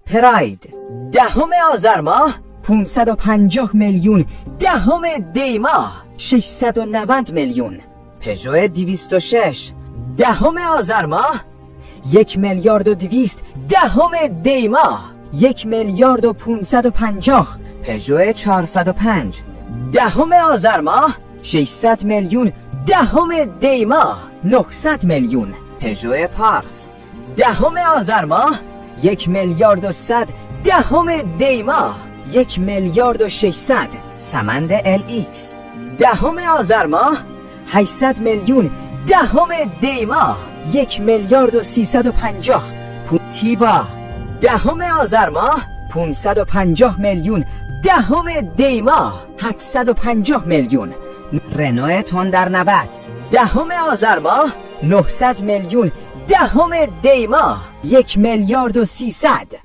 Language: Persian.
پراید. 10 آذر ماه 550 میلیون. 10 دی ماه 690 میلیون. پژو 206. 10 آذر ماه 1 میلیارد و 200. 10 دی ماه 1 میلیارد و 550. پژو 405. 10 آذر ماه 600 میلیون. 10 دی ماه 900 میلیون. پژو پارس. 10 آذر ماه 1 میلیارد و 100. 10 دی ماه 1 میلیارد و 600. سمند LX. 10 آذر ماه 800 میلیون. 10 دی ماه 1 میلیارد و 350. تیبا. 10 آذر ماه 550 میلیون. 10 دی ماه 850 میلیون. رنو تندر 90. 10 آذر ماه 900 میلیون. 10 دی ماه 1 میلیارد و 300.